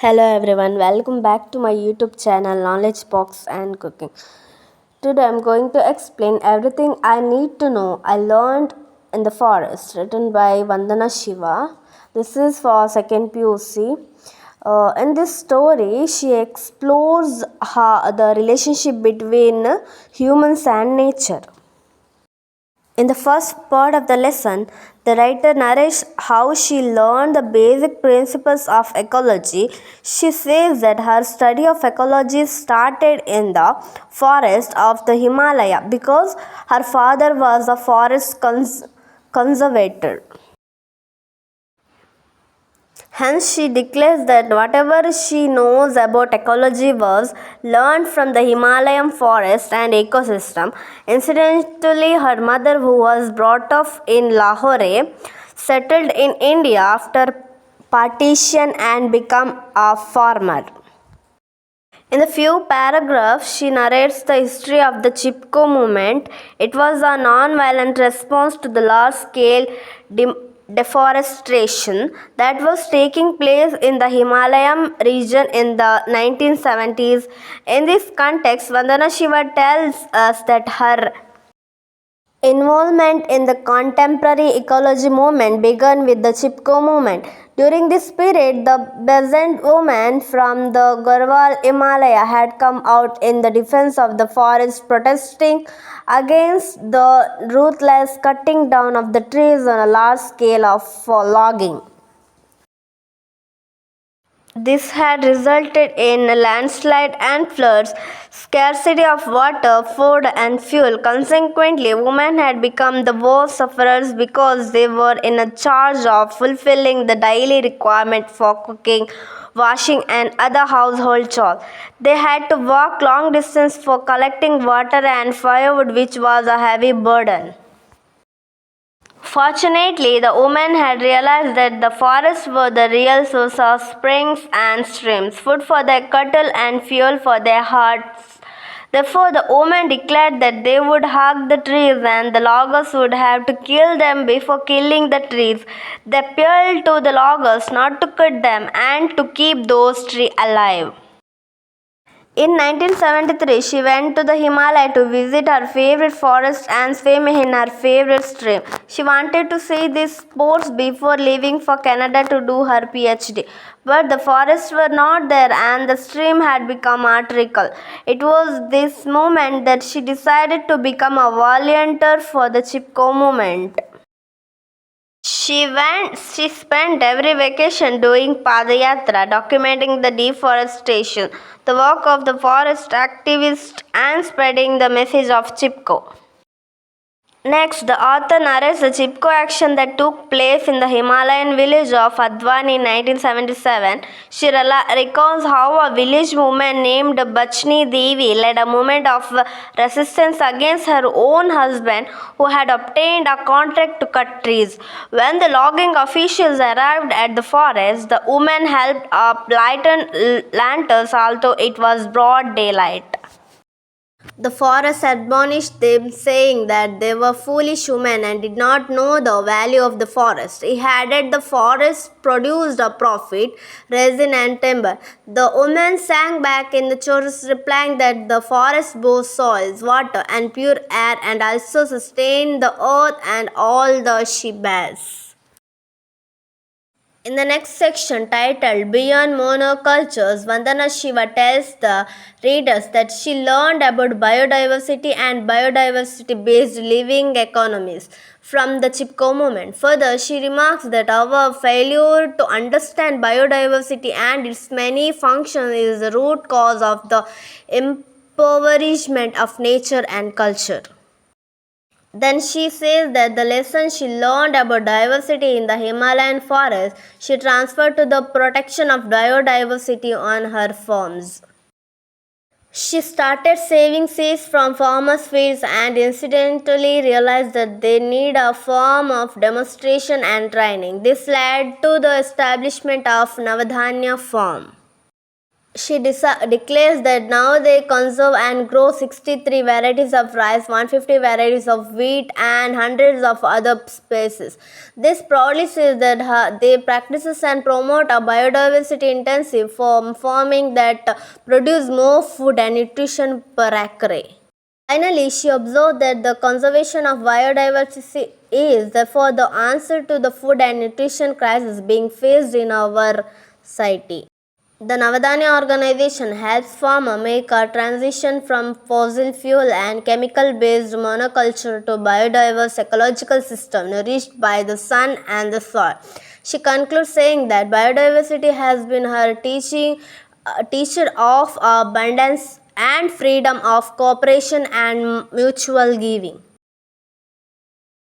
Hello everyone, welcome back to my YouTube channel Knowledge Box and Cooking. Today I'm going to explain everything I need to know I learned in the forest, written by Vandana Shiva. This is for second PUC. In this story, she explores the relationship between humans and nature. In the first part of the lesson, the writer narrates how she learned the basic principles of ecology. She says that her study of ecology started in the forest of the Himalaya because her father was a forest conservator. Hence, she declares that whatever she knows about ecology was learned from the Himalayan forest and ecosystem. Incidentally, her mother, who was brought up in Lahore, settled in India after partition and became a farmer. In the few paragraphs, she narrates the history of the Chipko movement. It was a non-violent response to the large-scale deforestation that was taking place in the Himalayan region in the 1970s. In this context, Vandana Shiva tells us that her involvement in the contemporary ecology movement began with the Chipko movement. During this period, the peasant women from the Garhwal Himalaya had come out in the defense of the forest, protesting against the ruthless cutting down of the trees on a large scale for logging. This had resulted in a landslide and floods, scarcity of water, food, and fuel. Consequently, women had become the worst sufferers because they were in charge of fulfilling the daily requirement for cooking, washing, and other household chores. They had to walk long distance for collecting water and firewood, which was a heavy burden. Fortunately, the women had realized that the forests were the real source of springs and streams, food for their cattle and fuel for their hearts. Therefore, the women declared that they would hug the trees and the loggers would have to kill them before killing the trees. They appealed to the loggers not to cut them and to keep those trees alive. In 1973, she went to the Himalaya to visit her favorite forest and swim in her favorite stream. She wanted to see these sports before leaving for Canada to do her PhD. But the forests were not there and the stream had become artificial. It was this moment that she decided to become a volunteer for the Chipko movement. She spent every vacation doing Padayatra, documenting the deforestation, the work of the forest activists, and spreading the message of Chipko. Next, the author narrates the Chipko action that took place in the Himalayan village of Adwan in 1977. She recounts how a village woman named Bachni Devi led a movement of resistance against her own husband, who had obtained a contract to cut trees. When the logging officials arrived at the forest, the woman helped up lighten lanterns, although it was broad daylight. The forest admonished them, saying that they were foolish women and did not know the value of the forest. He added the forest produced a profit, resin and timber. The woman sang back in the chorus, replying that the forest bore soils, water, and pure air, and also sustained the earth and all that she bears. In the next section, titled Beyond Monocultures, Vandana Shiva tells the readers that she learned about biodiversity and biodiversity based living economies from the Chipko movement. Further, she remarks that our failure to understand biodiversity and its many functions is the root cause of the impoverishment of nature and culture. Then she says that the lesson she learned about diversity in the Himalayan forest, she transferred to the protection of biodiversity on her farms. She started saving seeds from farmers' fields and incidentally realized that they need a form of demonstration and training. This led to the establishment of Navadhanya Farm. She declares that now they conserve and grow 63 varieties of rice, 150 varieties of wheat, and hundreds of other species. This proudly says that they practices and promote a biodiversity intensive farming that produce more food and nutrition per acre. Finally, she observed that the conservation of biodiversity is therefore the answer to the food and nutrition crisis being faced in our society. The Navadanya organization helps farmers make a transition from fossil fuel and chemical-based monoculture to biodiverse ecological system nourished by the sun and the soil. She concludes saying that biodiversity has been her teacher of abundance and freedom of cooperation and mutual giving.